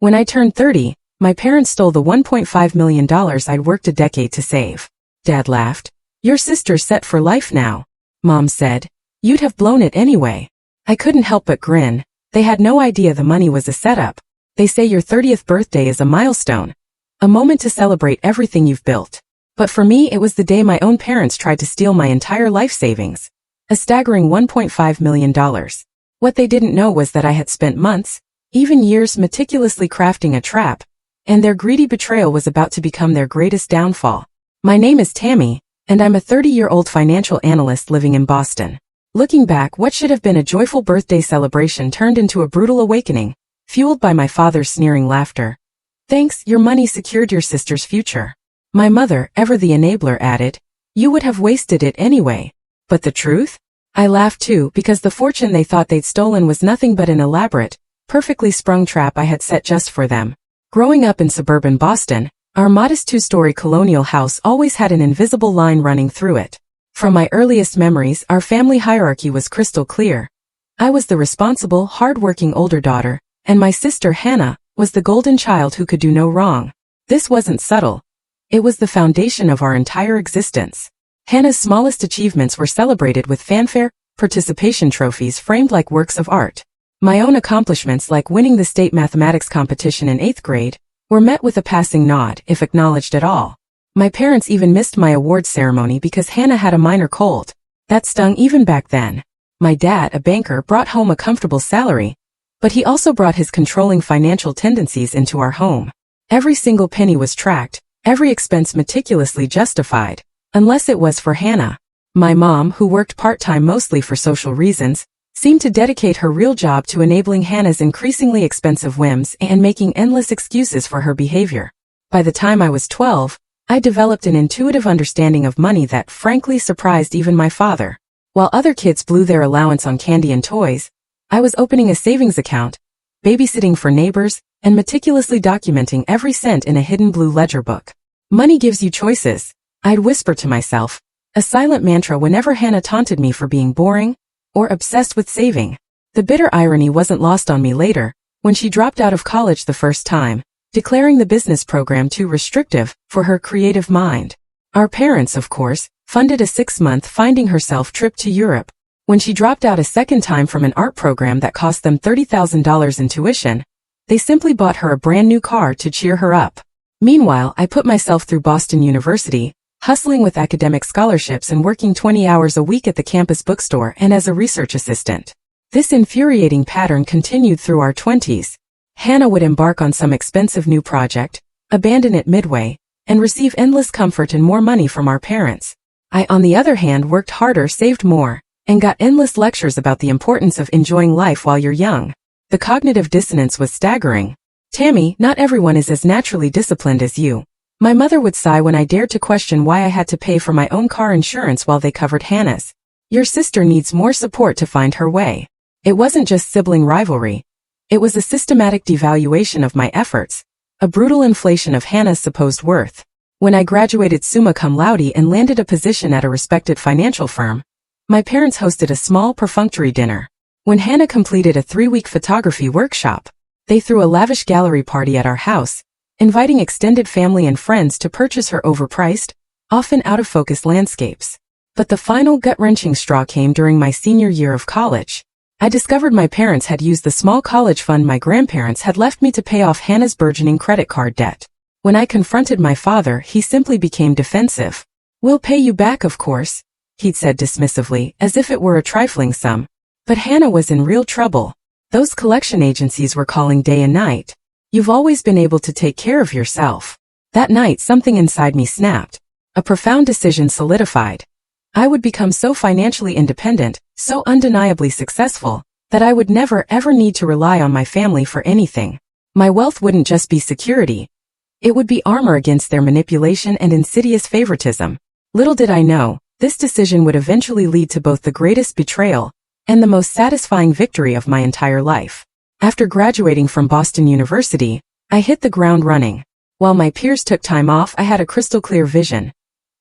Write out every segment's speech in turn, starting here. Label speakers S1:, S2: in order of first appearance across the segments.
S1: When I turned 30, my parents stole the $1.5 million I'd worked a decade to save. Dad laughed. Your sister's set for life now. Mom said. You'd have blown it anyway. I couldn't help but grin. They had no idea the money was a setup. They say your 30th birthday is a milestone. A moment to celebrate everything you've built. But for me it was the day my own parents tried to steal my entire life savings. A staggering $1.5 million. What they didn't know was that I had spent months, even years meticulously crafting a trap, and their greedy betrayal was about to become their greatest downfall. My name is Tammy, and I'm a 30-year-old financial analyst living in Boston. Looking back, what should have been a joyful birthday celebration turned into a brutal awakening, fueled by my father's sneering laughter. Thanks, your money secured your sister's future. My mother, ever the enabler, added, you would have wasted it anyway. But the truth? I laughed too, because the fortune they thought they'd stolen was nothing but an elaborate, perfectly sprung trap I had set just for them. Growing up in suburban Boston, our modest two-story colonial house always had an invisible line running through it. From my earliest memories, our family hierarchy was crystal clear. I was the responsible, hard-working older daughter, and my sister Hannah was the golden child who could do no wrong. This wasn't subtle. It was the foundation of our entire existence. Hannah's smallest achievements were celebrated with fanfare, participation trophies framed like works of art. My own accomplishments, like winning the state mathematics competition in 8th grade, were met with a passing nod, if acknowledged at all. My parents even missed my awards ceremony because Hannah had a minor cold. That stung even back then. My dad, a banker, brought home a comfortable salary, but he also brought his controlling financial tendencies into our home. Every single penny was tracked, every expense meticulously justified, unless it was for Hannah. My mom, who worked part-time mostly for social reasons, seemed to dedicate her real job to enabling Hannah's increasingly expensive whims and making endless excuses for her behavior. By the time I was 12, I developed an intuitive understanding of money that frankly surprised even my father. While other kids blew their allowance on candy and toys, I was opening a savings account, babysitting for neighbors, and meticulously documenting every cent in a hidden blue ledger book. Money gives you choices, I'd whisper to myself, a silent mantra whenever Hannah taunted me for being boring or obsessed with saving. The bitter irony wasn't lost on me later, when she dropped out of college the first time, declaring the business program too restrictive for her creative mind. Our parents, of course, funded a 6-month finding herself trip to Europe. When she dropped out a second time from an art program that cost them $30,000 in tuition, they simply bought her a brand new car to cheer her up. Meanwhile, I put myself through Boston University, hustling with academic scholarships and working 20 hours a week at the campus bookstore and as a research assistant. This infuriating pattern continued through our 20s. Hannah would embark on some expensive new project, abandon it midway, and receive endless comfort and more money from our parents. I, on the other hand, worked harder, saved more, and got endless lectures about the importance of enjoying life while you're young. The cognitive dissonance was staggering. Tammy, not everyone is as naturally disciplined as you. My mother would sigh when I dared to question why I had to pay for my own car insurance while they covered Hannah's. Your sister needs more support to find her way. It wasn't just sibling rivalry. It was a systematic devaluation of my efforts, a brutal inflation of Hannah's supposed worth. When I graduated summa cum laude and landed a position at a respected financial firm, my parents hosted a small perfunctory dinner. When Hannah completed a 3-week photography workshop, they threw a lavish gallery party at our house, inviting extended family and friends to purchase her overpriced, often out-of-focus landscapes. But the final gut-wrenching straw came during my senior year of college. I discovered my parents had used the small college fund my grandparents had left me to pay off Hannah's burgeoning credit card debt. When I confronted my father, he simply became defensive. "We'll pay you back, of course," he'd said dismissively, as if it were a trifling sum. But Hannah was in real trouble. Those collection agencies were calling day and night. "You've always been able to take care of yourself." That night, something inside me snapped. A profound decision solidified. I would become so financially independent, so undeniably successful, that I would never ever need to rely on my family for anything. My wealth wouldn't just be security. It would be armor against their manipulation and insidious favoritism. Little did I know, this decision would eventually lead to both the greatest betrayal and the most satisfying victory of my entire life. After graduating from Boston University, I hit the ground running. While my peers took time off, I had a crystal clear vision.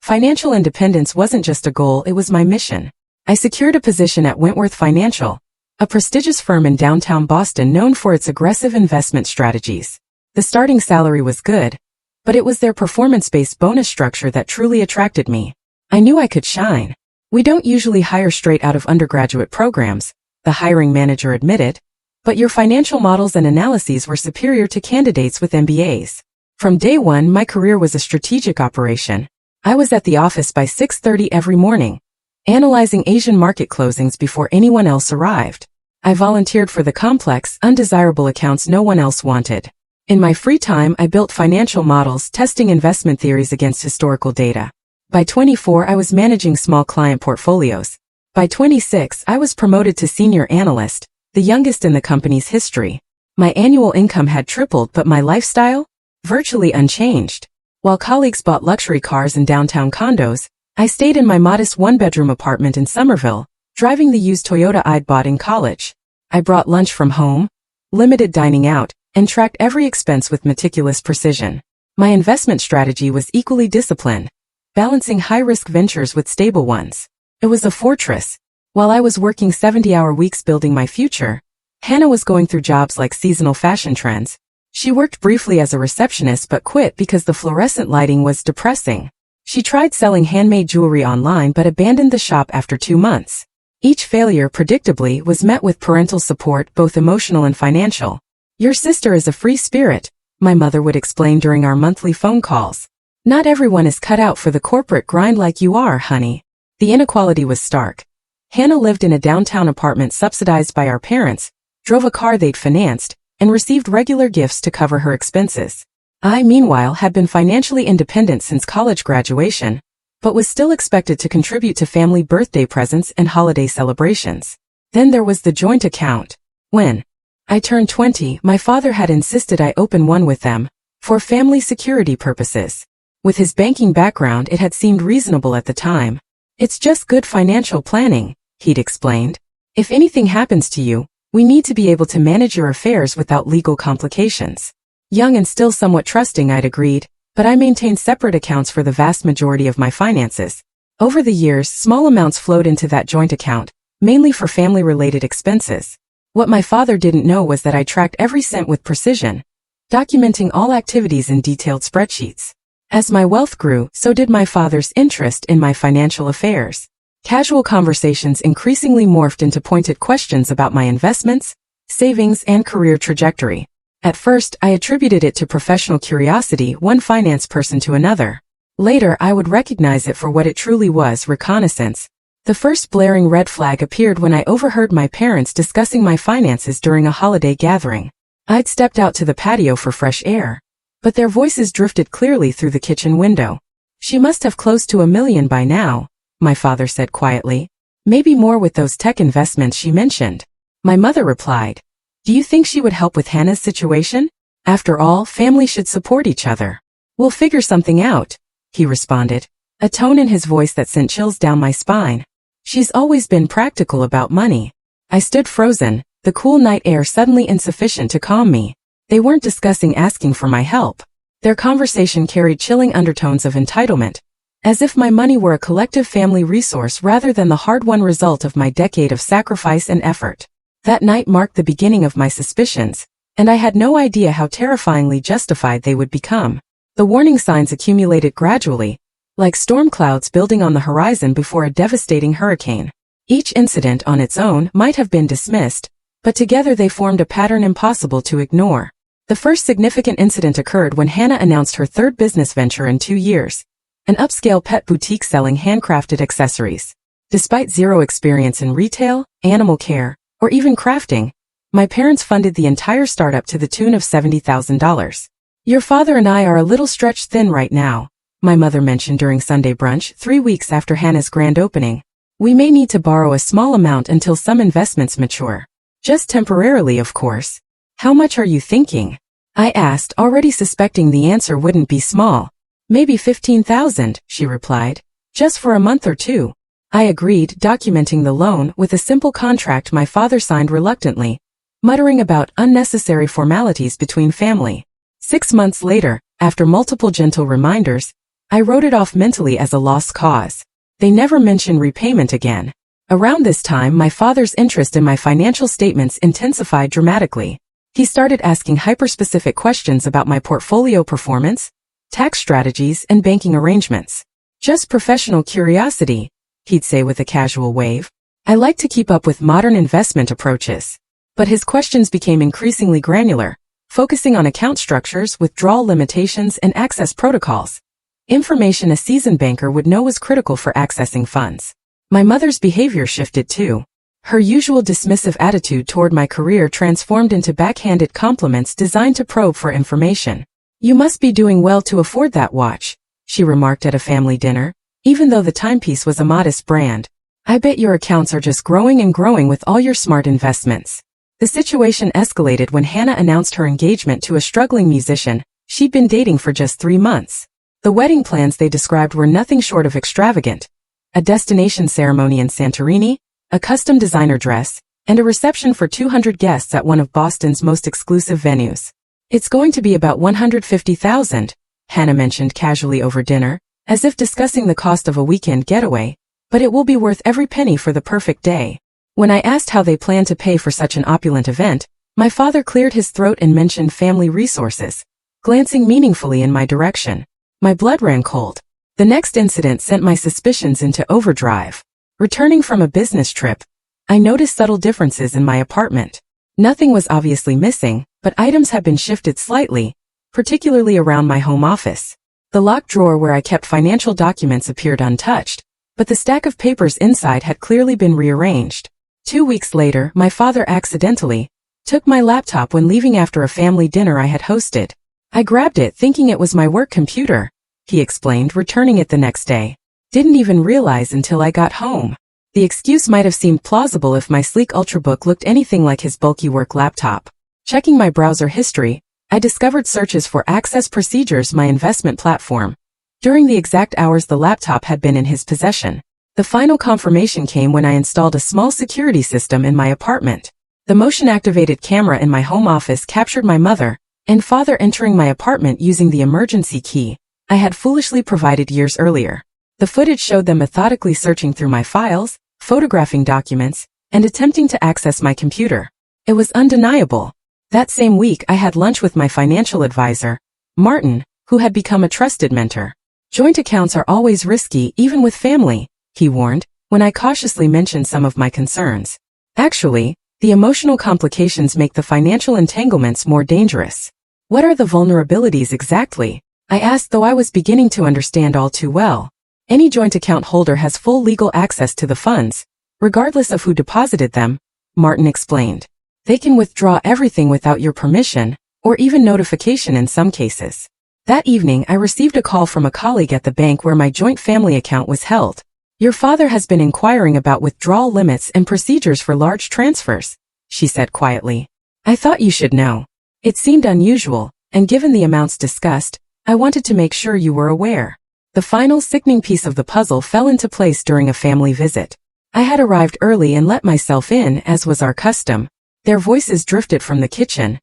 S1: Financial independence wasn't just a goal, it was my mission. I secured a position at Wentworth Financial, a prestigious firm in downtown Boston known for its aggressive investment strategies. The starting salary was good, but it was their performance-based bonus structure that truly attracted me. I knew I could shine. We don't usually hire straight out of undergraduate programs, the hiring manager admitted, but your financial models and analyses were superior to candidates with MBAs. From day one, my career was a strategic operation. I was at the office by 6:30 every morning, analyzing Asian market closings before anyone else arrived. I volunteered for the complex, undesirable accounts no one else wanted. In my free time, I built financial models, testing investment theories against historical data. By 24, I was managing small client portfolios. By 26, I was promoted to senior analyst, the youngest in the company's history. My annual income had tripled, but my lifestyle? Virtually unchanged. While colleagues bought luxury cars and downtown condos, I stayed in my modest one-bedroom apartment in Somerville, driving the used Toyota I'd bought in college. I brought lunch from home, limited dining out, and tracked every expense with meticulous precision. My investment strategy was equally disciplined, balancing high-risk ventures with stable ones. It was a fortress. While I was working 70-hour weeks building my future, Hannah was going through jobs like seasonal fashion trends. She worked briefly as a receptionist but quit because the fluorescent lighting was depressing. She tried selling handmade jewelry online but abandoned the shop after 2 months. Each failure, predictably, was met with parental support, both emotional and financial. "Your sister is a free spirit," my mother would explain during our monthly phone calls. "Not everyone is cut out for the corporate grind like you are, honey." The inequality was stark. Hannah lived in a downtown apartment subsidized by our parents, drove a car they'd financed, and received regular gifts to cover her expenses. I, meanwhile, had been financially independent since college graduation, but was still expected to contribute to family birthday presents and holiday celebrations. Then there was the joint account. When I turned 20, my father had insisted I open one with them, for family security purposes. With his banking background, it had seemed reasonable at the time. "It's just good financial planning," he'd explained. "If anything happens to you, we need to be able to manage your affairs without legal complications." Young and still somewhat trusting, I'd agreed, but I maintained separate accounts for the vast majority of my finances. Over the years, small amounts flowed into that joint account, mainly for family-related expenses. What my father didn't know was that I tracked every cent with precision, documenting all activities in detailed spreadsheets. As my wealth grew, so did my father's interest in my financial affairs. Casual conversations increasingly morphed into pointed questions about my investments, savings, and career trajectory. At first, I attributed it to professional curiosity, one finance person to another. Later, I would recognize it for what it truly was: reconnaissance. The first blaring red flag appeared when I overheard my parents discussing my finances during a holiday gathering. I'd stepped out to the patio for fresh air, but their voices drifted clearly through the kitchen window. "She must have close to $1 million by now," my father said quietly. "Maybe more with those tech investments she mentioned." My mother replied, "Do you think she would help with Hannah's situation? After all, family should support each other." "We'll figure something out," he responded, a tone in his voice that sent chills down my spine. "She's always been practical about money." I stood frozen, the cool night air suddenly insufficient to calm me. They weren't discussing asking for my help. Their conversation carried chilling undertones of entitlement, as if my money were a collective family resource rather than the hard-won result of my decade of sacrifice and effort. That night marked the beginning of my suspicions, and I had no idea how terrifyingly justified they would become. The warning signs accumulated gradually, like storm clouds building on the horizon before a devastating hurricane. Each incident on its own might have been dismissed, but together they formed a pattern impossible to ignore. The first significant incident occurred when Hannah announced her third business venture in 2 years, an upscale pet boutique selling handcrafted accessories. Despite zero experience in retail, animal care, or even crafting, my parents funded the entire startup to the tune of $70,000. "Your father and I are a little stretched thin right now," my mother mentioned during Sunday brunch 3 weeks after Hannah's grand opening. "We may need to borrow a small amount until some investments mature. Just temporarily, of course." "How much are you thinking?" I asked, already suspecting the answer wouldn't be small. "Maybe 15,000, she replied. "Just for a month or two." I agreed, documenting the loan with a simple contract my father signed reluctantly, muttering about unnecessary formalities between family. 6 months later, after multiple gentle reminders, I wrote it off mentally as a lost cause. They never mentioned repayment again. Around this time, my father's interest in my financial statements intensified dramatically. He started asking hyper-specific questions about my portfolio performance, tax strategies, and banking arrangements. Just professional curiosity, he'd say with a casual wave. I like to keep up with modern investment approaches. But his questions became increasingly granular, focusing on account structures, withdrawal limitations, and access protocols. Information a seasoned banker would know was critical for accessing funds. My mother's behavior shifted too. Her usual dismissive attitude toward my career transformed into backhanded compliments designed to probe for information. "You must be doing well to afford that watch," she remarked at a family dinner, even though the timepiece was a modest brand. "I bet your accounts are just growing and growing with all your smart investments." The situation escalated when Hannah announced her engagement to a struggling musician she'd been dating for just 3 months. The wedding plans they described were nothing short of extravagant. A destination ceremony in Santorini, a custom designer dress, and a reception for 200 guests at one of Boston's most exclusive venues. "It's going to be about $150,000, Hannah mentioned casually over dinner, as if discussing the cost of a weekend getaway, "but it will be worth every penny for the perfect day." When I asked how they planned to pay for such an opulent event, my father cleared his throat and mentioned family resources, glancing meaningfully in my direction. My blood ran cold. The next incident sent my suspicions into overdrive. Returning from a business trip, I noticed subtle differences in my apartment. Nothing was obviously missing, but items had been shifted slightly, particularly around my home office. The locked drawer where I kept financial documents appeared untouched, but the stack of papers inside had clearly been rearranged. 2 weeks later, my father accidentally took my laptop when leaving after a family dinner I had hosted. "I grabbed it thinking it was my work computer," he explained, returning it the next day. "Didn't even realize until I got home." The excuse might have seemed plausible if my sleek Ultrabook looked anything like his bulky work laptop. Checking my browser history, I discovered searches for Access Procedures, my investment platform, during the exact hours the laptop had been in his possession. The final confirmation came when I installed a small security system in my apartment. The motion-activated camera in my home office captured my mother and father entering my apartment using the emergency key I had foolishly provided years earlier. The footage showed them methodically searching through my files, photographing documents, and attempting to access my computer. It was undeniable. That same week I had lunch with my financial advisor, Martin, who had become a trusted mentor. "Joint accounts are always risky even with family," he warned, when I cautiously mentioned some of my concerns. "Actually, the emotional complications make the financial entanglements more dangerous." "What are the vulnerabilities exactly?" I asked, though I was beginning to understand all too well. "Any joint account holder has full legal access to the funds, regardless of who deposited them," Martin explained. "They can withdraw everything without your permission, or even notification in some cases." That evening I received a call from a colleague at the bank where my joint family account was held. "Your father has been inquiring about withdrawal limits and procedures for large transfers," she said quietly. "I thought you should know. It seemed unusual, and given the amounts discussed, I wanted to make sure you were aware." The final sickening piece of the puzzle fell into place during a family visit. I had arrived early and let myself in, as was our custom. Their voices drifted from the kitchen.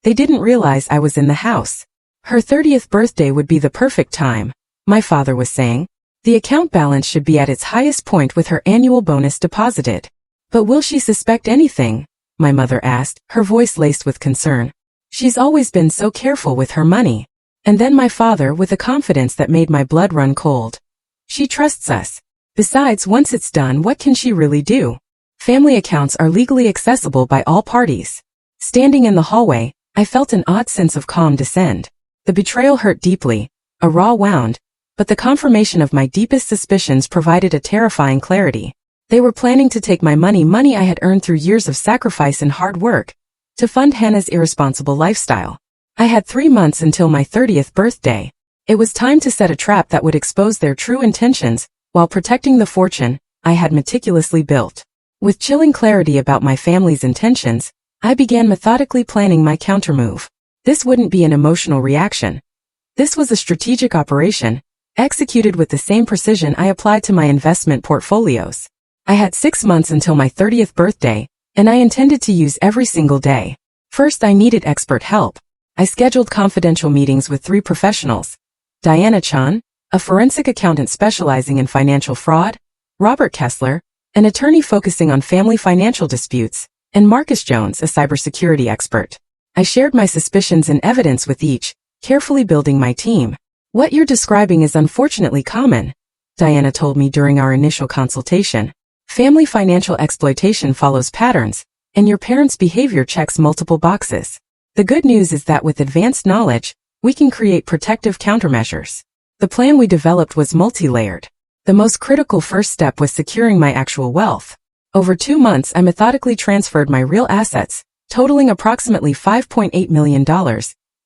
S1: They didn't realize I was in the house. "Her 30th birthday would be the perfect time," my father was saying. "The account balance should be at its highest point with her annual bonus deposited." "But will she suspect anything?" my mother asked, her voice laced with concern. "She's always been so careful with her money." And then my father, with a confidence that made my blood run cold. "She trusts us. Besides, once it's done, what can she really do? Family accounts are legally accessible by all parties." Standing in the hallway, I felt an odd sense of calm descend. The betrayal hurt deeply, a raw wound, but the confirmation of my deepest suspicions provided a terrifying clarity. They were planning to take my money I had earned through years of sacrifice and hard work, to fund Hannah's irresponsible lifestyle. I had 3 months until my 30th birthday. It was time to set a trap that would expose their true intentions, while protecting the fortune I had meticulously built. With chilling clarity about my family's intentions, I began methodically planning my countermove. This wouldn't be an emotional reaction. This was a strategic operation, executed with the same precision I applied to my investment portfolios. I had 6 months until my 30th birthday, and I intended to use every single day. First, I needed expert help. I scheduled confidential meetings with 3 professionals: Diana Chan, a forensic accountant specializing in financial fraud; Robert Kessler, an attorney focusing on family financial disputes; and Marcus Jones, a cybersecurity expert. I shared my suspicions and evidence with each, carefully building my team. What you're describing is unfortunately common, Diana told me during our initial consultation. Family financial exploitation follows patterns, and your parents' behavior checks multiple boxes. The good news is that with advanced knowledge, we can create protective countermeasures. The plan we developed was multi-layered. The most critical first step was securing my actual wealth. Over 2 months, I methodically transferred my real assets, totaling approximately $5.8 million,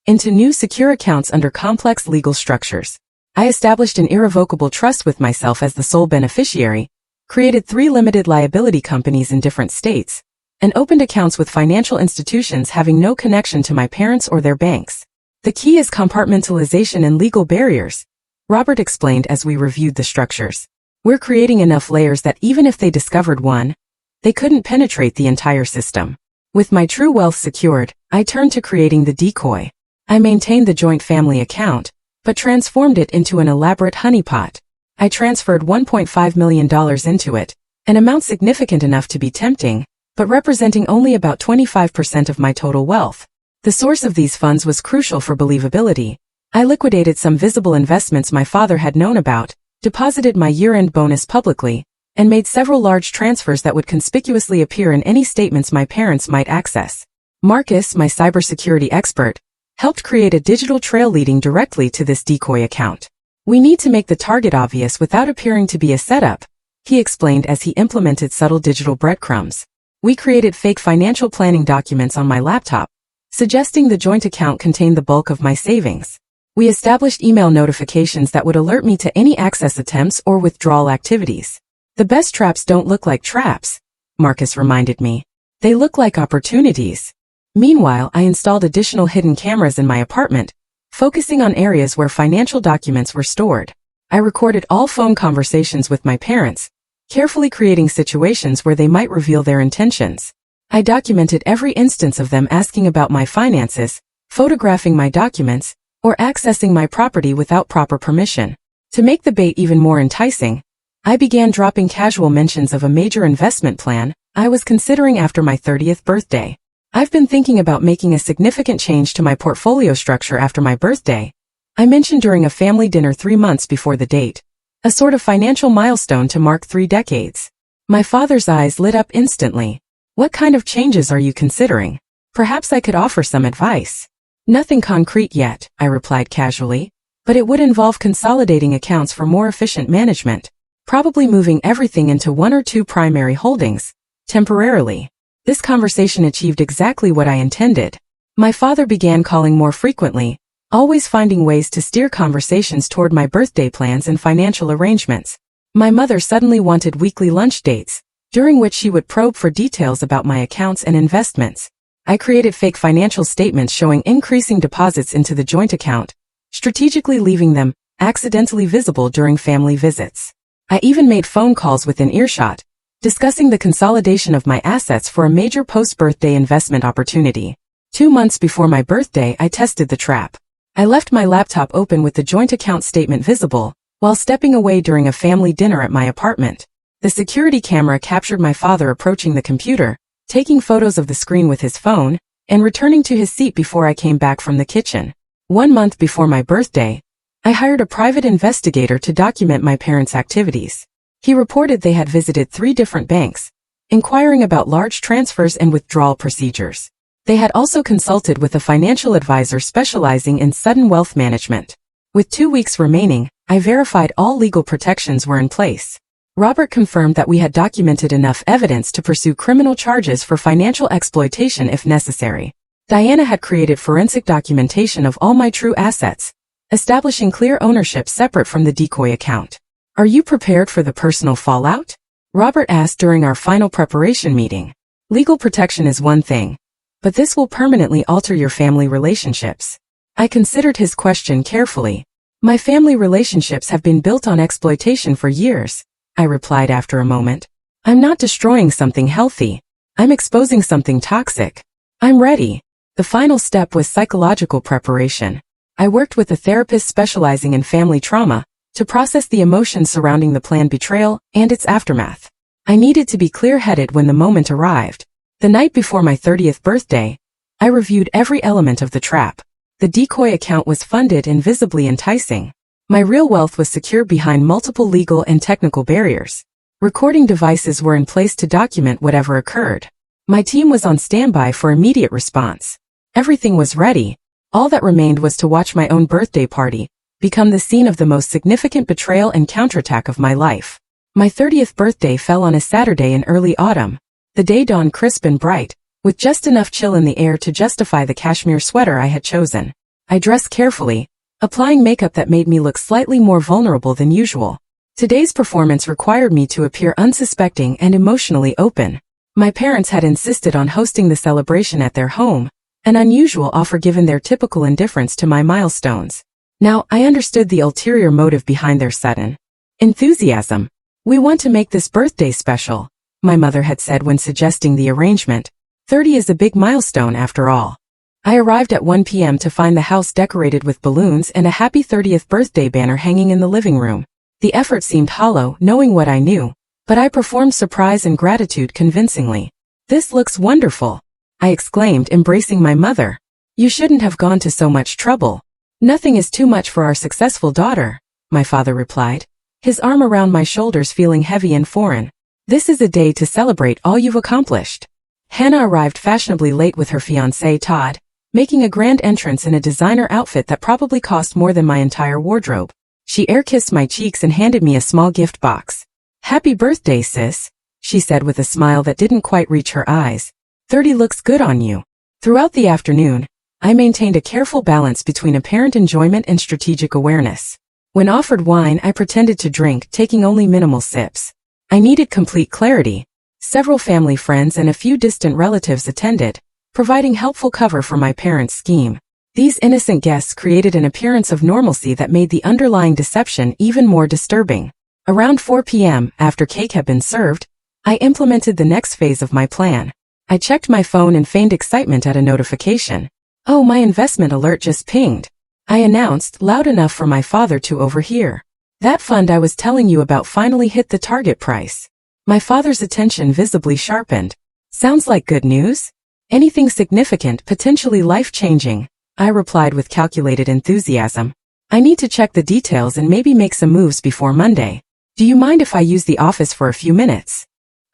S1: into new secure accounts under complex legal structures. I established an irrevocable trust with myself as the sole beneficiary, created 3 limited liability companies in different states, and opened accounts with financial institutions having no connection to my parents or their banks. The key is compartmentalization and legal barriers, Robert explained as we reviewed the structures. We're creating enough layers that even if they discovered one, they couldn't penetrate the entire system. With my true wealth secured, I turned to creating the decoy. I maintained the joint family account, but transformed it into an elaborate honeypot. I transferred $1.5 million into it, an amount significant enough to be tempting, but representing only about 25% of my total wealth. The source of these funds was crucial for believability. I liquidated some visible investments my father had known about, deposited my year-end bonus publicly, and made several large transfers that would conspicuously appear in any statements my parents might access. Marcus, my cybersecurity expert, helped create a digital trail leading directly to this decoy account. We need to make the target obvious without appearing to be a setup, he explained as he implemented subtle digital breadcrumbs. We created fake financial planning documents on my laptop, suggesting the joint account contained the bulk of my savings. We established email notifications that would alert me to any access attempts or withdrawal activities. The best traps don't look like traps, Marcus reminded me. They look like opportunities. Meanwhile, I installed additional hidden cameras in my apartment, focusing on areas where financial documents were stored. I recorded all phone conversations with my parents, carefully creating situations where they might reveal their intentions. I documented every instance of them asking about my finances, photographing my documents, or accessing my property without proper permission. To make the bait even more enticing, I began dropping casual mentions of a major investment plan I was considering after my 30th birthday. I've been thinking about making a significant change to my portfolio structure after my birthday, I mentioned during a family dinner 3 months before the date. A sort of financial milestone to mark 3 decades. My father's eyes lit up instantly. What kind of changes are you considering? Perhaps I could offer some advice. Nothing concrete yet, I replied casually, but it would involve consolidating accounts for more efficient management, probably moving everything into 1 or 2 primary holdings, temporarily. This conversation achieved exactly what I intended. My father began calling more frequently, always finding ways to steer conversations toward my birthday plans and financial arrangements. My mother suddenly wanted weekly lunch dates, during which she would probe for details about my accounts and investments. I created fake financial statements showing increasing deposits into the joint account, strategically leaving them accidentally visible during family visits. I even made phone calls within earshot, discussing the consolidation of my assets for a major post-birthday investment opportunity. 2 months before my birthday, I tested the trap. I left my laptop open with the joint account statement visible, while stepping away during a family dinner at my apartment. The security camera captured my father approaching the computer, taking photos of the screen with his phone, and returning to his seat before I came back from the kitchen. 1 month before my birthday, I hired a private investigator to document my parents' activities. He reported they had visited 3 different banks, inquiring about large transfers and withdrawal procedures. They had also consulted with a financial advisor specializing in sudden wealth management. With 2 weeks remaining, I verified all legal protections were in place. Robert confirmed that we had documented enough evidence to pursue criminal charges for financial exploitation if necessary. Diana had created forensic documentation of all my true assets, establishing clear ownership separate from the decoy account. Are you prepared for the personal fallout? Robert asked during our final preparation meeting. Legal protection is one thing, but this will permanently alter your family relationships. I considered his question carefully. My family relationships have been built on exploitation for years, I replied after a moment. I'm not destroying something healthy. I'm exposing something toxic. I'm ready. The final step was psychological preparation. I worked with a therapist specializing in family trauma to process the emotions surrounding the planned betrayal and its aftermath. I needed to be clear-headed when the moment arrived. The night before my 30th birthday, I reviewed every element of the trap. The decoy account was funded and visibly enticing. My real wealth was secure behind multiple legal and technical barriers. Recording devices were in place to document whatever occurred. My team was on standby for immediate response. Everything was ready. All that remained was to watch my own birthday party become the scene of the most significant betrayal and counterattack of my life. My 30th birthday fell on a Saturday in early autumn. The day dawned crisp and bright, with just enough chill in the air to justify the cashmere sweater I had chosen. I dressed carefully, applying makeup that made me look slightly more vulnerable than usual. Today's performance required me to appear unsuspecting and emotionally open. My parents had insisted on hosting the celebration at their home, an unusual offer given their typical indifference to my milestones. Now, I understood the ulterior motive behind their sudden enthusiasm. "We want to make this birthday special," my mother had said when suggesting the arrangement. 30 is a big milestone after all. I arrived at 1 p.m. to find the house decorated with balloons and a happy 30th birthday banner hanging in the living room. The effort seemed hollow, knowing what I knew, but I performed surprise and gratitude convincingly. "This looks wonderful," I exclaimed, embracing my mother. "You shouldn't have gone to so much trouble." "Nothing is too much for our successful daughter," my father replied, his arm around my shoulders feeling heavy and foreign. "This is a day to celebrate all you've accomplished." Hannah arrived fashionably late with her fiancé Todd, making a grand entrance in a designer outfit that probably cost more than my entire wardrobe. She air-kissed my cheeks and handed me a small gift box. "Happy birthday, sis," she said with a smile that didn't quite reach her eyes. 30 looks good on you." Throughout the afternoon, I maintained a careful balance between apparent enjoyment and strategic awareness. When offered wine, I pretended to drink, taking only minimal sips. I needed complete clarity. Several family friends and a few distant relatives attended, providing helpful cover for my parents' scheme. These innocent guests created an appearance of normalcy that made the underlying deception even more disturbing. Around 4 p.m., after cake had been served, I implemented the next phase of my plan. I checked my phone and feigned excitement at a notification. "Oh, my investment alert just pinged," I announced, loud enough for my father to overhear. "That fund I was telling you about finally hit the target price." My father's attention visibly sharpened. "Sounds like good news? Anything significant, potentially life-changing?" I replied with calculated enthusiasm. "I need to check the details and maybe make some moves before Monday. Do you mind if I use the office for a few minutes?"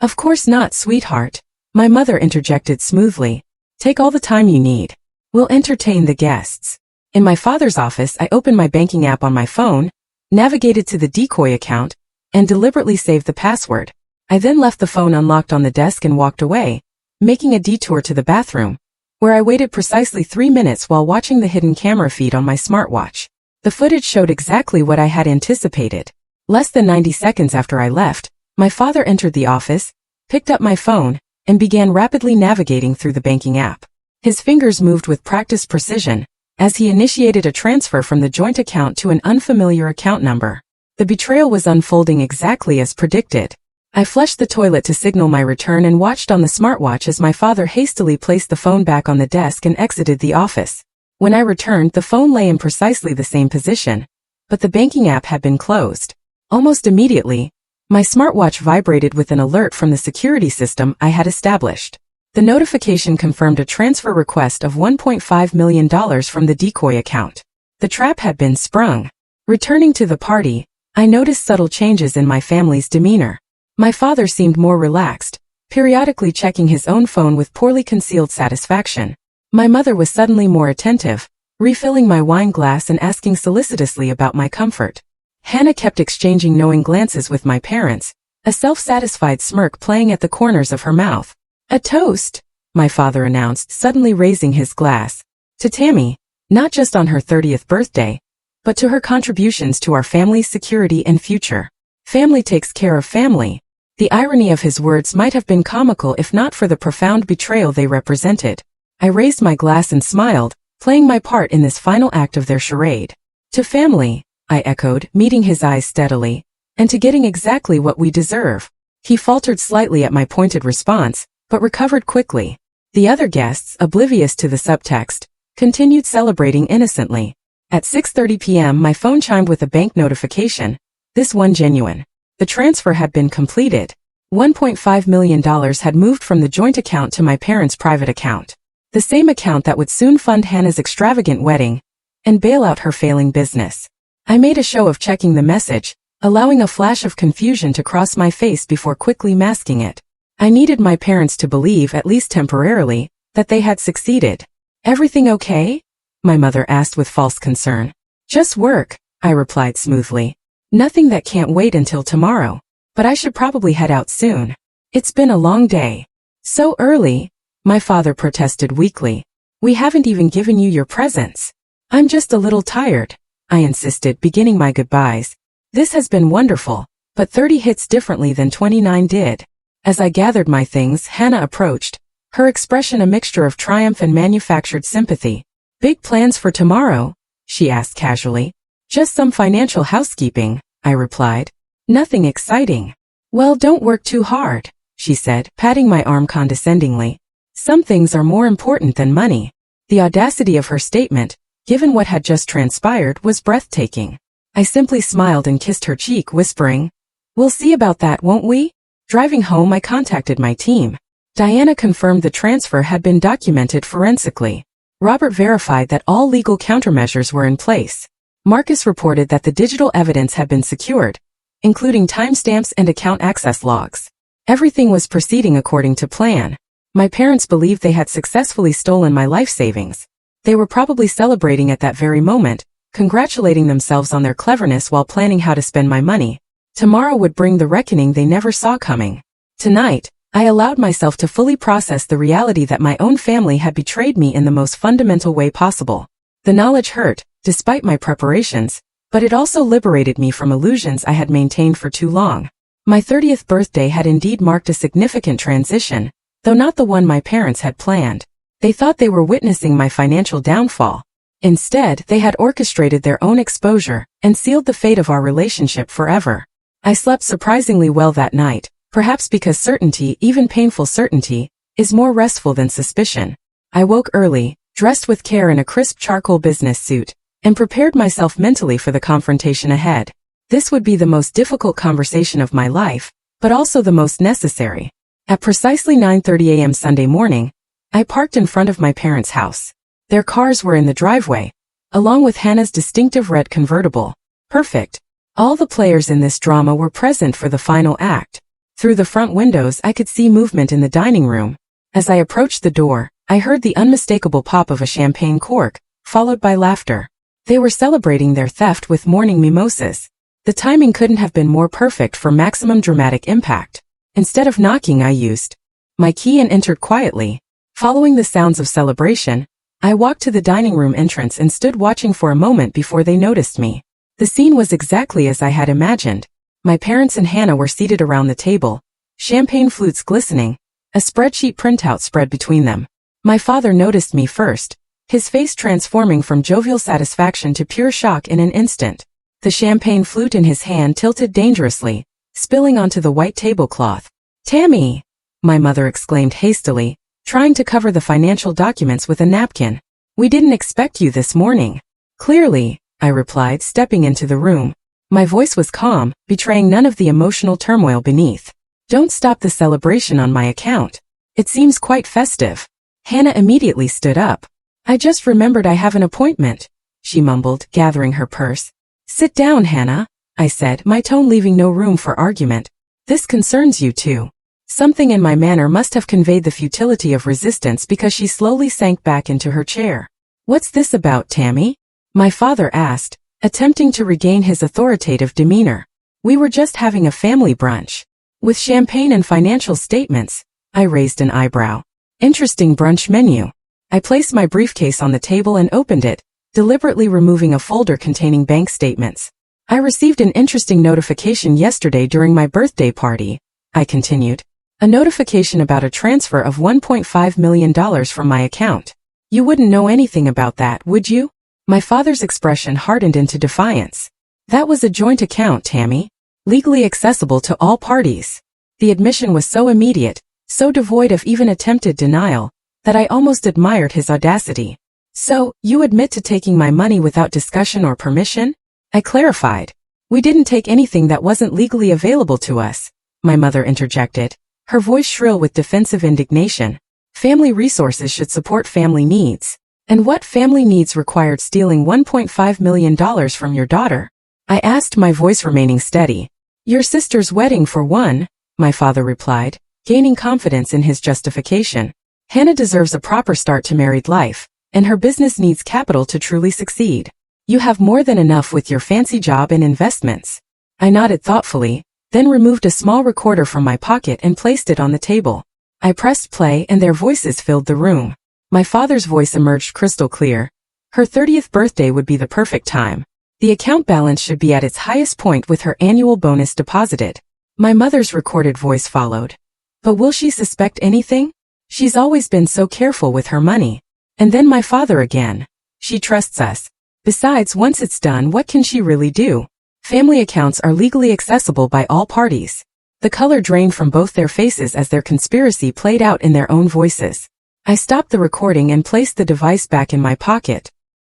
S1: "Of course not, sweetheart," my mother interjected smoothly. "Take all the time you need. We'll entertain the guests." In my father's office, I opened my banking app on my phone, navigated to the decoy account, and deliberately saved the password. I then left the phone unlocked on the desk and walked away, making a detour to the bathroom, where I waited precisely 3 minutes while watching the hidden camera feed on my smartwatch. The footage showed exactly what I had anticipated. Less than 90 seconds after I left, my father entered the office, picked up my phone, and began rapidly navigating through the banking app. His fingers moved with practiced precision, as he initiated a transfer from the joint account to an unfamiliar account number. The betrayal was unfolding exactly as predicted. I flushed the toilet to signal my return and watched on the smartwatch as my father hastily placed the phone back on the desk and exited the office. When I returned, the phone lay in precisely the same position, but the banking app had been closed. Almost immediately, my smartwatch vibrated with an alert from the security system I had established. The notification confirmed a transfer request of $1.5 million from the decoy account. The trap had been sprung. Returning to the party, I noticed subtle changes in my family's demeanor. My father seemed more relaxed, periodically checking his own phone with poorly concealed satisfaction. My mother was suddenly more attentive, refilling my wine glass and asking solicitously about my comfort. Hannah kept exchanging knowing glances with my parents, a self-satisfied smirk playing at the corners of her mouth. "A toast," my father announced, suddenly raising his glass. "To Tammy, not just on her 30th birthday, but to her contributions to our family's security and future. Family takes care of family." The irony of his words might have been comical if not for the profound betrayal they represented. I raised my glass and smiled, playing my part in this final act of their charade. "To family," I echoed, meeting his eyes steadily, "and to getting exactly what we deserve." He faltered slightly at my pointed response, but recovered quickly. The other guests, oblivious to the subtext, continued celebrating innocently. At 6:30 p.m. my phone chimed with a bank notification, this one genuine. The transfer had been completed. $1.5 million had moved from the joint account to my parents' private account. The same account that would soon fund Hannah's extravagant wedding and bail out her failing business. I made a show of checking the message, allowing a flash of confusion to cross my face before quickly masking it. I needed my parents to believe, at least temporarily, that they had succeeded. "Everything okay?" my mother asked with false concern. "Just work," I replied smoothly. "Nothing that can't wait until tomorrow. But I should probably head out soon. It's been a long day." "So early?" my father protested weakly. "We haven't even given you your presents." "I'm just a little tired," I insisted, beginning my goodbyes. "This has been wonderful, but 30 hits differently than 29 did." As I gathered my things, Hannah approached, her expression a mixture of triumph and manufactured sympathy. "Big plans for tomorrow?" she asked casually. "Just some financial housekeeping," I replied. "Nothing exciting." "Well, don't work too hard," she said, patting my arm condescendingly. "Some things are more important than money." The audacity of her statement, given what had just transpired, was breathtaking. I simply smiled and kissed her cheek, whispering, "We'll see about that, won't we?" Driving home, I contacted my team. Diana confirmed the transfer had been documented forensically. Robert verified that all legal countermeasures were in place. Marcus reported that the digital evidence had been secured, including timestamps and account access logs. Everything was proceeding according to plan. My parents believed they had successfully stolen my life savings. They were probably celebrating at that very moment, congratulating themselves on their cleverness while planning how to spend my money. Tomorrow would bring the reckoning they never saw coming. Tonight, I allowed myself to fully process the reality that my own family had betrayed me in the most fundamental way possible. The knowledge hurt, despite my preparations, but it also liberated me from illusions I had maintained for too long. My 30th birthday had indeed marked a significant transition, though not the one my parents had planned. They thought they were witnessing my financial downfall. Instead, they had orchestrated their own exposure and sealed the fate of our relationship forever. I slept surprisingly well that night, perhaps because certainty, even painful certainty, is more restful than suspicion. I woke early, dressed with care in a crisp charcoal business suit, and prepared myself mentally for the confrontation ahead. This would be the most difficult conversation of my life, but also the most necessary. At precisely 9:30 a.m. Sunday morning, I parked in front of my parents' house. Their cars were in the driveway, along with Hannah's distinctive red convertible. Perfect. All the players in this drama were present for the final act. Through the front windows, I could see movement in the dining room. As I approached the door, I heard the unmistakable pop of a champagne cork, followed by laughter. They were celebrating their theft with morning mimosas. The timing couldn't have been more perfect for maximum dramatic impact. Instead of knocking, I used my key and entered quietly. Following the sounds of celebration, I walked to the dining room entrance and stood watching for a moment before they noticed me. The scene was exactly as I had imagined. My parents and Hannah were seated around the table, champagne flutes glistening, a spreadsheet printout spread between them. My father noticed me first, his face transforming from jovial satisfaction to pure shock in an instant. The champagne flute in his hand tilted dangerously, spilling onto the white tablecloth. "Tammy!" my mother exclaimed hastily, trying to cover the financial documents with a napkin. "We didn't expect you this morning." "Clearly," I replied, stepping into the room. My voice was calm, betraying none of the emotional turmoil beneath. "Don't stop the celebration on my account. It seems quite festive." Hannah immediately stood up. "I just remembered I have an appointment," she mumbled, gathering her purse. "Sit down, Hannah," I said, my tone leaving no room for argument. "This concerns you too." Something in my manner must have conveyed the futility of resistance because she slowly sank back into her chair. "What's this about, Tammy?" my father asked, attempting to regain his authoritative demeanor. "We were just having a family brunch." "With champagne and financial statements," I raised an eyebrow. "Interesting brunch menu." I placed my briefcase on the table and opened it, deliberately removing a folder containing bank statements. "I received an interesting notification yesterday during my birthday party," I continued. "A notification about a transfer of $1.5 million from my account. You wouldn't know anything about that, would you?" My father's expression hardened into defiance. "That was a joint account, Tammy. Legally accessible to all parties." The admission was so immediate, so devoid of even attempted denial, that I almost admired his audacity. "So, you admit to taking my money without discussion or permission?" I clarified. "We didn't take anything that wasn't legally available to us," my mother interjected, her voice shrill with defensive indignation. Family resources should support family needs. And what family needs required stealing $1.5 million from your daughter? I asked, my voice remaining steady. Your sister's wedding for one, my father replied, gaining confidence in his justification. Hannah deserves a proper start to married life, and her business needs capital to truly succeed. You have more than enough with your fancy job and investments. I nodded thoughtfully, then removed a small recorder from my pocket and placed it on the table. I pressed play and their voices filled the room. My father's voice emerged crystal clear. Her 30th birthday would be the perfect time. The account balance should be at its highest point with her annual bonus deposited. My mother's recorded voice followed. But will she suspect anything? She's always been so careful with her money. And then my father again. She trusts us. Besides, once it's done, what can she really do? Family accounts are legally accessible by all parties. The color drained from both their faces as their conspiracy played out in their own voices. I stopped the recording and placed the device back in my pocket.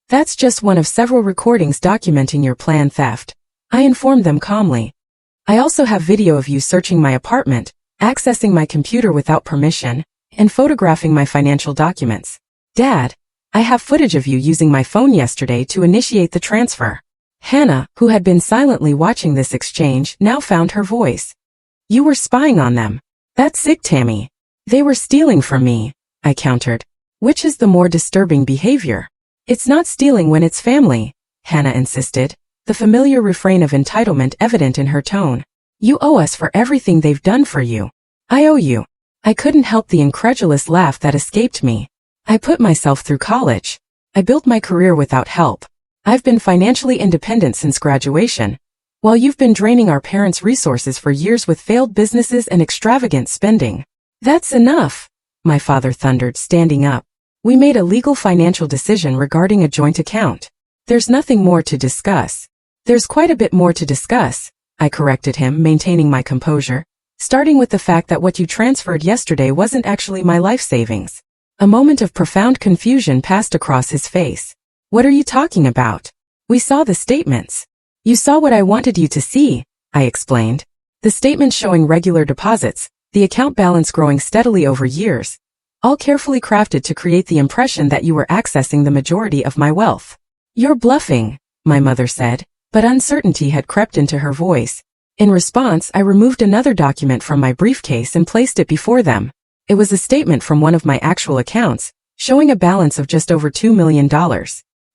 S1: That's just one of several recordings documenting your planned theft, I informed them calmly. I also have video of you searching my apartment, accessing my computer without permission, and photographing my financial documents. Dad, I have footage of you using my phone yesterday to initiate the transfer. Hannah, who had been silently watching this exchange, now found her voice. You were spying on them. That's sick, Tammy. They were stealing from me, I countered. Which is the more disturbing behavior? It's not stealing when it's family, Hannah insisted, the familiar refrain of entitlement evident in her tone. You owe us for everything they've done for you. I owe you. I couldn't help the incredulous laugh that escaped me. I put myself through college. I built my career without help. I've been financially independent since graduation, while you've been draining our parents' resources for years with failed businesses and extravagant spending. That's enough, my father thundered, standing up. We made a legal financial decision regarding a joint account. There's nothing more to discuss. There's quite a bit more to discuss, I corrected him, maintaining my composure, starting with the fact that what you transferred yesterday wasn't actually my life savings. A moment of profound confusion passed across his face. What are you talking about? We saw the statements. You saw what I wanted you to see, I explained. The statements showing regular deposits, the account balance growing steadily over years, all carefully crafted to create the impression that you were accessing the majority of my wealth. You're bluffing, my mother said, but uncertainty had crept into her voice. In response, I removed another document from my briefcase and placed it before them. It was a statement from one of my actual accounts, showing a balance of just over $2 million.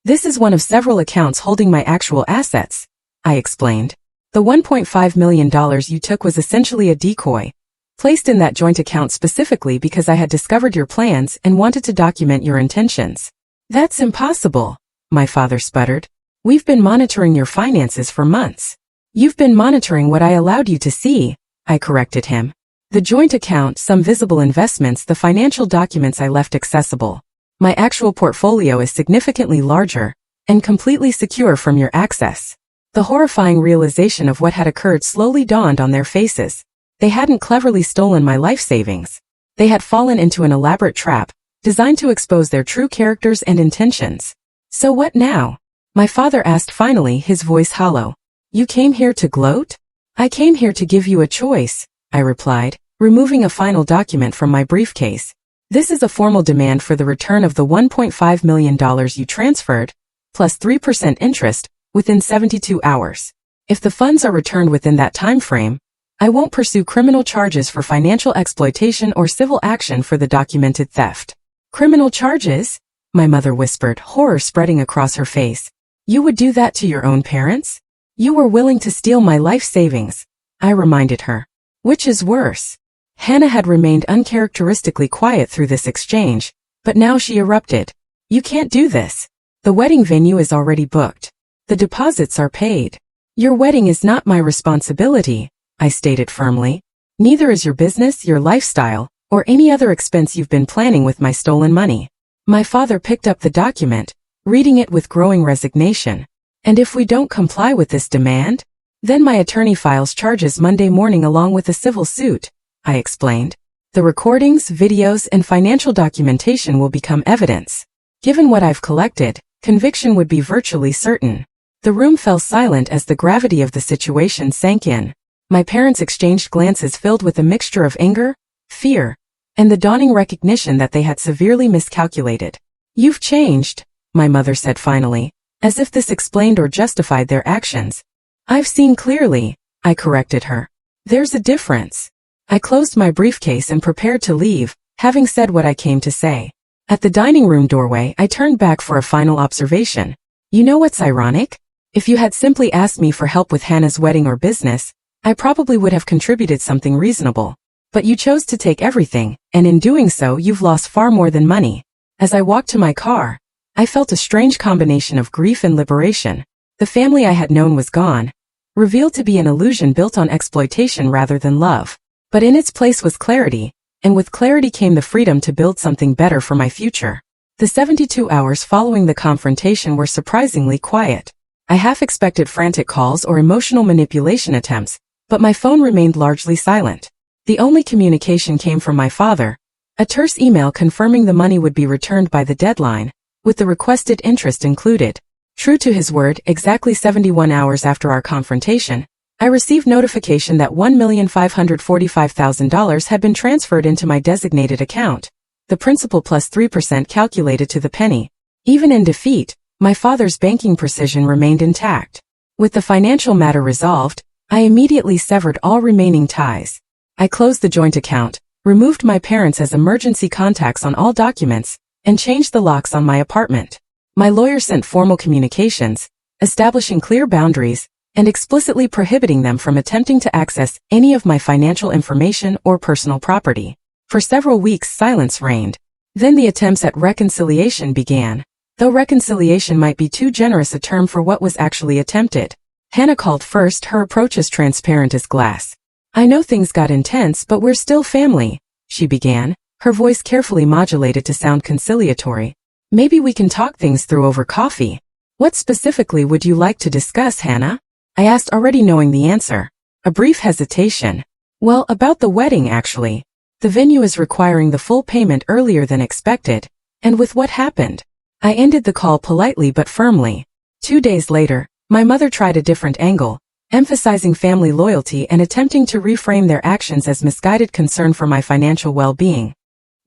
S1: This is one of several accounts holding my actual assets, I explained. The $1.5 million you took was essentially a decoy, placed in that joint account specifically because I had discovered your plans and wanted to document your intentions. That's impossible, my father sputtered. We've been monitoring your finances for months. You've been monitoring what I allowed you to see, I corrected him. The joint account, some visible investments, the financial documents I left accessible. My actual portfolio is significantly larger and completely secure from your access. The horrifying realization of what had occurred slowly dawned on their faces. They hadn't cleverly stolen my life savings. They had fallen into an elaborate trap, designed to expose their true characters and intentions. So what now? My father asked finally, his voice hollow. You came here to gloat? I came here to give you a choice, I replied, removing a final document from my briefcase. This is a formal demand for the return of the $1.5 million you transferred, plus 3% interest, within 72 hours. If the funds are returned within that time frame, I won't pursue criminal charges for financial exploitation or civil action for the documented theft. Criminal charges? My mother whispered, horror spreading across her face. You would do that to your own parents? You were willing to steal my life savings, I reminded her. Which is worse? Hannah had remained uncharacteristically quiet through this exchange, but now she erupted. You can't do this. The wedding venue is already booked. The deposits are paid. Your wedding is not my responsibility, I stated firmly. Neither is your business, your lifestyle, or any other expense you've been planning with my stolen money. My father picked up the document, reading it with growing resignation. And if we don't comply with this demand? Then my attorney files charges Monday morning along with a civil suit, I explained. The recordings, videos, and financial documentation will become evidence. Given what I've collected, conviction would be virtually certain. The room fell silent as the gravity of the situation sank in. My parents exchanged glances filled with a mixture of anger, fear, and the dawning recognition that they had severely miscalculated. "You've changed," my mother said finally, as if this explained or justified their actions. "I've seen clearly," I corrected her. "There's a difference." I closed my briefcase and prepared to leave, having said what I came to say. At the dining room doorway, I turned back for a final observation. "You know what's ironic? If you had simply asked me for help with Hannah's wedding or business, I probably would have contributed something reasonable. But you chose to take everything, and in doing so you've lost far more than money." As I walked to my car, I felt a strange combination of grief and liberation. The family I had known was gone, revealed to be an illusion built on exploitation rather than love. But in its place was clarity, and with clarity came the freedom to build something better for my future. The 72 hours following the confrontation were surprisingly quiet. I half expected frantic calls or emotional manipulation attempts, but my phone remained largely silent. The only communication came from my father, a terse email confirming the money would be returned by the deadline, with the requested interest included. True to his word, exactly 71 hours after our confrontation, I received notification that $1,545,000 had been transferred into my designated account, the principal plus 3% calculated to the penny. Even in defeat, my father's banking precision remained intact. With the financial matter resolved, I immediately severed all remaining ties. I closed the joint account, removed my parents as emergency contacts on all documents, and changed the locks on my apartment. My lawyer sent formal communications, establishing clear boundaries, and explicitly prohibiting them from attempting to access any of my financial information or personal property. For several weeks silence reigned. Then the attempts at reconciliation began, though reconciliation might be too generous a term for what was actually attempted. Hannah called first, her approach as transparent as glass. "I know things got intense, but we're still family," she began, her voice carefully modulated to sound conciliatory. "Maybe we can talk things through over coffee." "What specifically would you like to discuss, Hannah?" I asked, already knowing the answer. A brief hesitation. "Well, about the wedding actually. The venue is requiring the full payment earlier than expected, and with what happened." I ended the call politely but firmly. 2 days later, my mother tried a different angle, emphasizing family loyalty and attempting to reframe their actions as misguided concern for my financial well-being.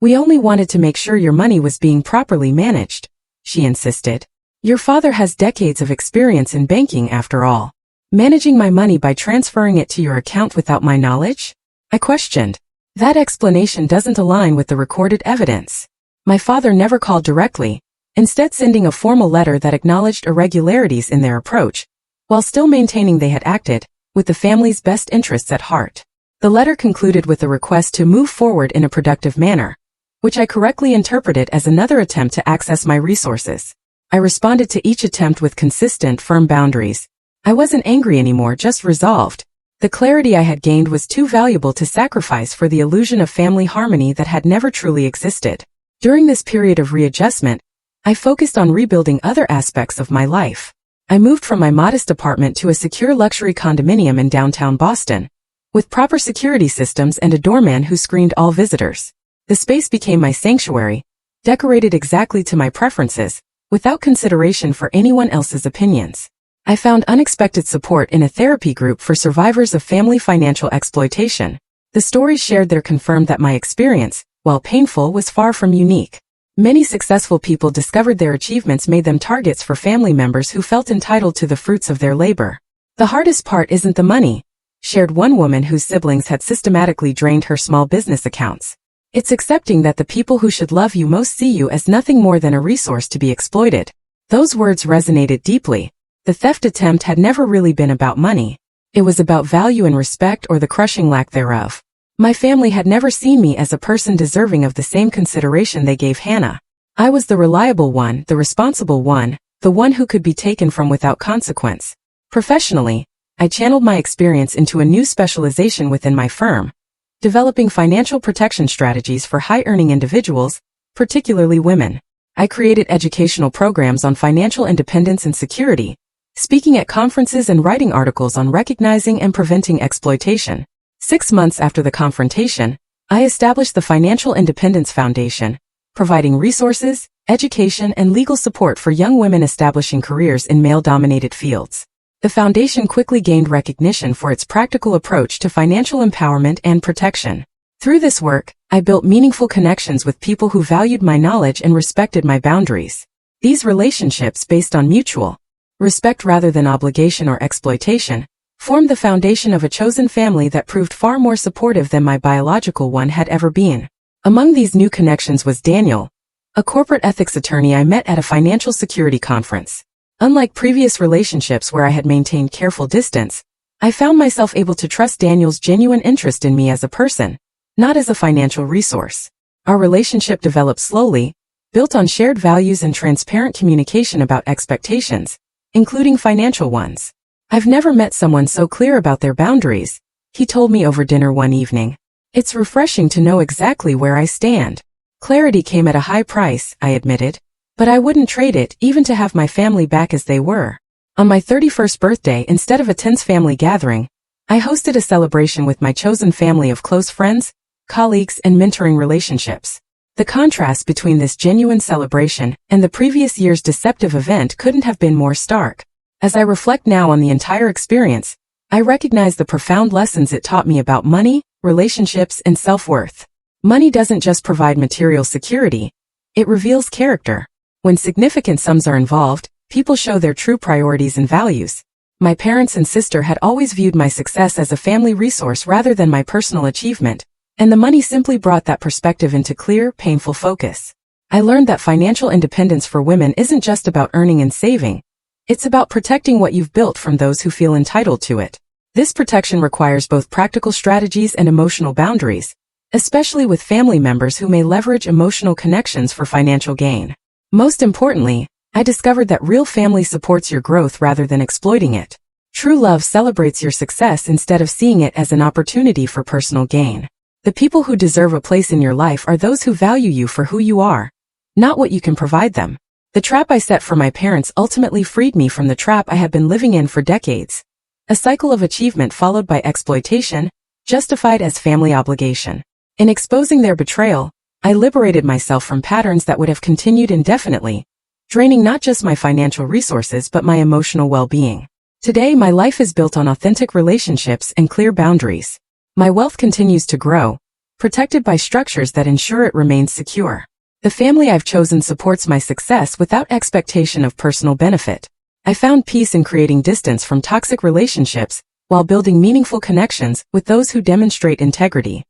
S1: "We only wanted to make sure your money was being properly managed," she insisted. "Your father has decades of experience in banking after all. Managing my money by transferring it to your account without my knowledge?" I questioned. "That explanation doesn't align with the recorded evidence." My father never called directly, instead sending a formal letter that acknowledged irregularities in their approach, while still maintaining they had acted with the family's best interests at heart. The letter concluded with a request to move forward in a productive manner, which I correctly interpreted as another attempt to access my resources. I responded to each attempt with consistent, firm boundaries. I wasn't angry anymore, just resolved. The clarity I had gained was too valuable to sacrifice for the illusion of family harmony that had never truly existed. During this period of readjustment, I focused on rebuilding other aspects of my life. I moved from my modest apartment to a secure luxury condominium in downtown Boston, with proper security systems and a doorman who screened all visitors. The space became my sanctuary, decorated exactly to my preferences, without consideration for anyone else's opinions. I found unexpected support in a therapy group for survivors of family financial exploitation. The stories shared there confirmed that my experience, while painful, was far from unique. Many successful people discovered their achievements made them targets for family members who felt entitled to the fruits of their labor. "The hardest part isn't the money," shared one woman whose siblings had systematically drained her small business accounts. "It's accepting that the people who should love you most see you as nothing more than a resource to be exploited." Those words resonated deeply. The theft attempt had never really been about money. It was about value and respect, or the crushing lack thereof. My family had never seen me as a person deserving of the same consideration they gave Hannah. I was the reliable one, the responsible one, the one who could be taken from without consequence. Professionally, I channeled my experience into a new specialization within my firm, developing financial protection strategies for high-earning individuals, particularly women. I created educational programs on financial independence and security, speaking at conferences and writing articles on recognizing and preventing exploitation. 6 months after the confrontation, I established the Financial Independence Foundation, providing resources, education, and legal support for young women establishing careers in male-dominated fields. The foundation quickly gained recognition for its practical approach to financial empowerment and protection. Through this work, I built meaningful connections with people who valued my knowledge and respected my boundaries. These relationships, based on mutual respect rather than obligation or exploitation, formed the foundation of a chosen family that proved far more supportive than my biological one had ever been. Among these new connections was Daniel, a corporate ethics attorney I met at a financial security conference. Unlike previous relationships where I had maintained careful distance, I found myself able to trust Daniel's genuine interest in me as a person, not as a financial resource. Our relationship developed slowly, built on shared values and transparent communication about expectations, including financial ones. "I've never met someone so clear about their boundaries," he told me over dinner one evening. "It's refreshing to know exactly where I stand." Clarity came at a high price, I admitted, but I wouldn't trade it even to have my family back as they were. On my 31st birthday, instead of a tense family gathering, I hosted a celebration with my chosen family of close friends, colleagues, and mentoring relationships. The contrast between this genuine celebration and the previous year's deceptive event couldn't have been more stark. As I reflect now on the entire experience, I recognize the profound lessons it taught me about money, relationships, and self-worth. Money doesn't just provide material security, it reveals character. When significant sums are involved, people show their true priorities and values. My parents and sister had always viewed my success as a family resource rather than my personal achievement, and the money simply brought that perspective into clear, painful focus. I learned that financial independence for women isn't just about earning and saving. It's about protecting what you've built from those who feel entitled to it. This protection requires both practical strategies and emotional boundaries, especially with family members who may leverage emotional connections for financial gain. Most importantly, I discovered that real family supports your growth rather than exploiting it. True love celebrates your success instead of seeing it as an opportunity for personal gain. The people who deserve a place in your life are those who value you for who you are, not what you can provide them. The trap I set for my parents ultimately freed me from the trap I had been living in for decades. A cycle of achievement followed by exploitation, justified as family obligation. In exposing their betrayal, I liberated myself from patterns that would have continued indefinitely, draining not just my financial resources but my emotional well-being. Today my life is built on authentic relationships and clear boundaries. My wealth continues to grow, protected by structures that ensure it remains secure. The family I've chosen supports my success without expectation of personal benefit. I found peace in creating distance from toxic relationships while building meaningful connections with those who demonstrate integrity.